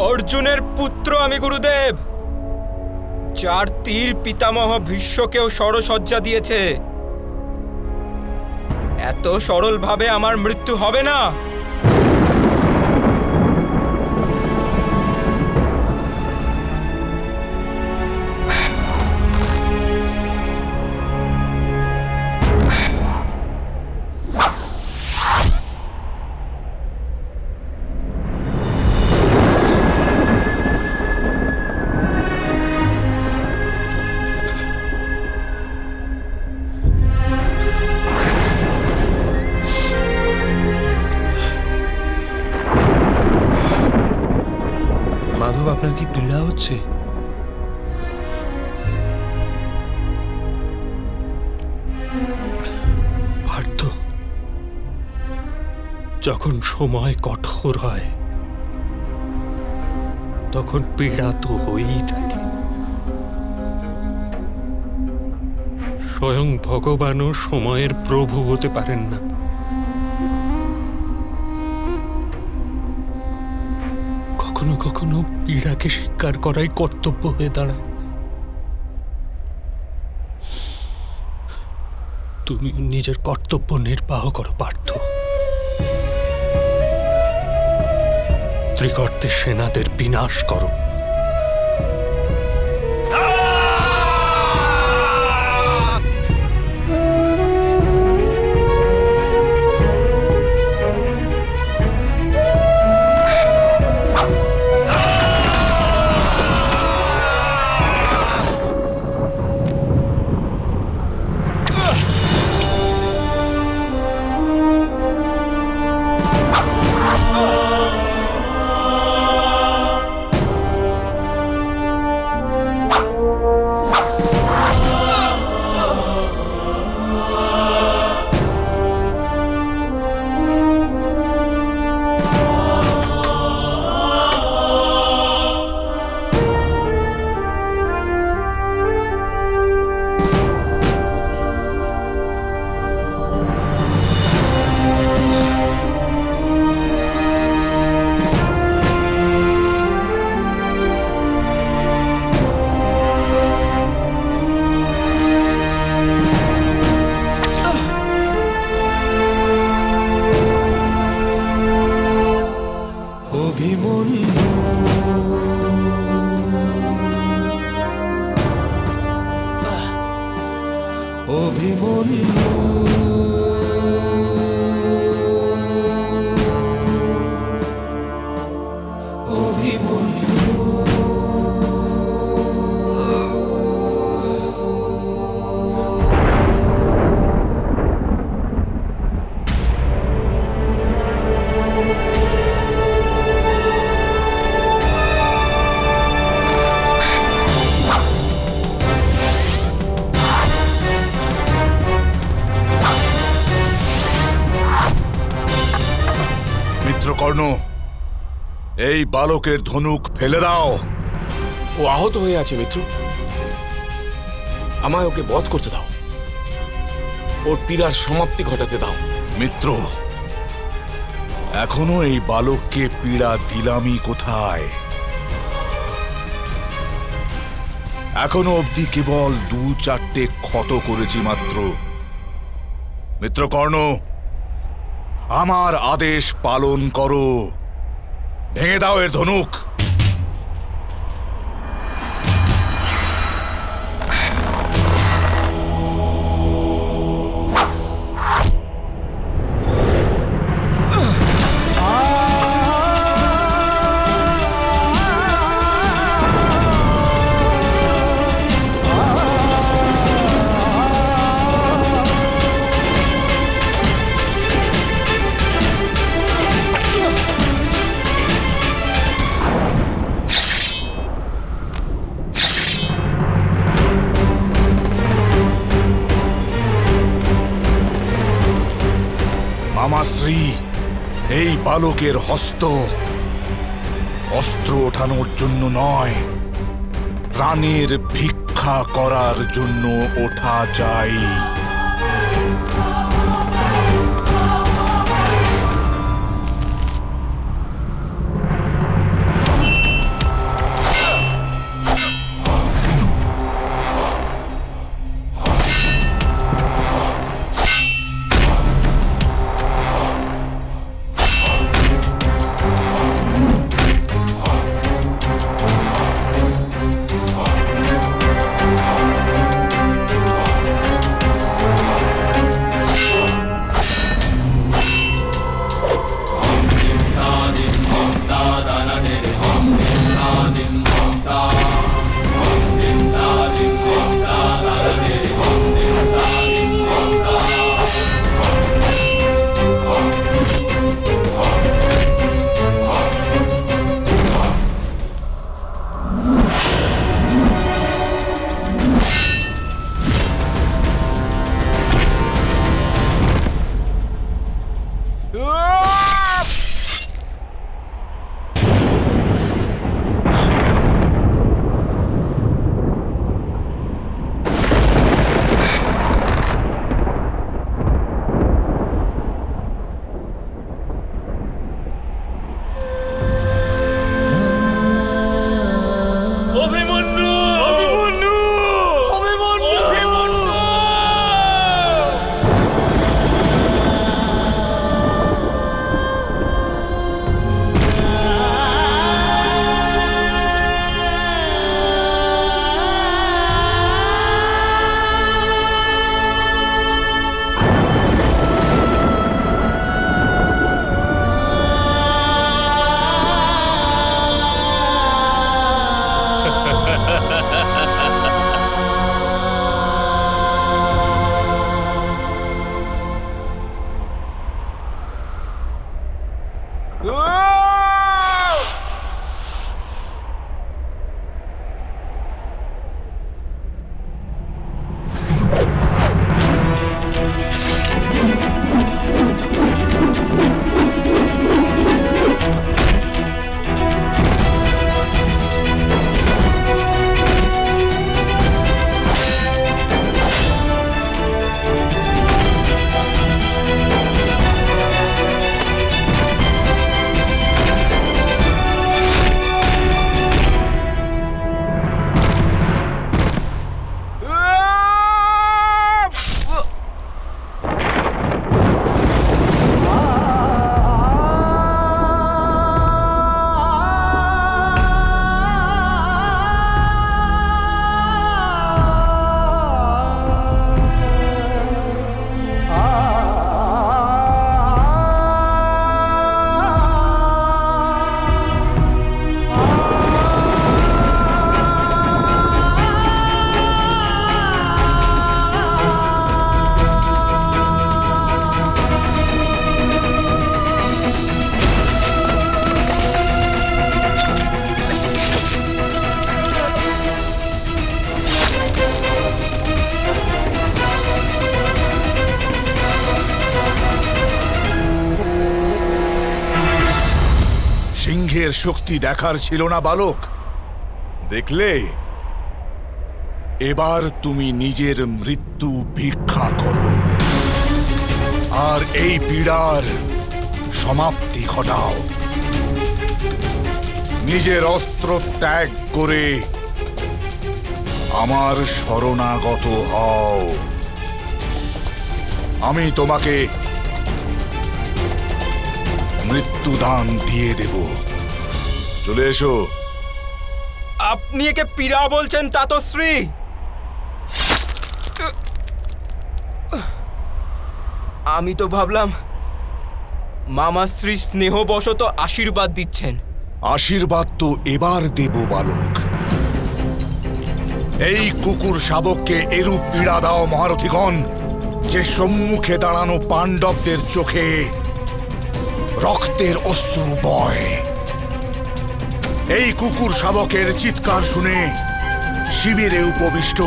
অর্জুনের পুত্র আমি গুরুদেব, যার তীর পিতামহ ভীষ্মকেও সরসজ্জা দিয়েছে। এত সরলভাবে আমার মৃত্যু হবে না। মাধব, আপনার কি পীড়া হচ্ছে? পার্থ, যখন সময় কঠোর হয় তখন পীড়া তো হয়েই থাকে। স্বয়ং ভগবানও সময়ের প্রভু হতে পারেন না। কখনো কখনো পীড়াকে স্বীকার করাই কর্তব্য হয়ে দাঁড়ায়। তুমি নিজের কর্তব্য নির্বাহ করো পার্থ। ত্রিগর্তের সেনাদের বিনাশ করো। কর্ণ, এই বালকের ধনুক ফেলে দাও। ও আহত হয়ে আছে মিত্র, আমায় ওকে বধ করতে দাও, ওর পীড়ার সমাপ্তি ঘটাতে দাও। মিত্র, এখনো এই বালককে পীড়া দিলামই কোথায়? এখনো অবধি কেবল 2-4টে ক্ষত করেছি মাত্র। মিত্র কর্ণ, আমার আদেশ পালন করো, ভেঙে দাও এর ধনুক। মামাশ্রী, এই বালকের হস্ত অস্ত্র ওঠানোর জন্য নয়, প্রাণের ভিক্ষা করার জন্য ওঠা যায়। নিজের শক্তি দেখার ছিল না বালক? দেখলে, এবার তুমি নিজের মৃত্যু ভিক্ষা করো আর এই পীড়ার সমাপ্তি ঘটাও। নিজের অস্ত্র ত্যাগ করে আমার শরণাগত হও। আমি তোমাকে মৃত্যুদান দিয়ে দেব। চলে এসো। আপনি একে পীড়া বলছেন তাতশ্রী? আমি তো ভাবলাম মামাশ্রী স্নেহবশত আশীর্বাদ দিচ্ছেন। আশীর্বাদ তো এবার দেব বালক। এই কুকুর শাবককে এরূপ পীড়া দাও মহারথীগণ, যে সম্মুখে দাঁড়ানো পাণ্ডবদের চোখে রক্তের অশ্রু বয়। এই কুকুর শাবকের চিৎকার শুনে শিবিরে উপবিষ্ট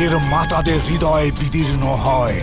এর মাতাদের হৃদয় বিদীর্ণ হয়।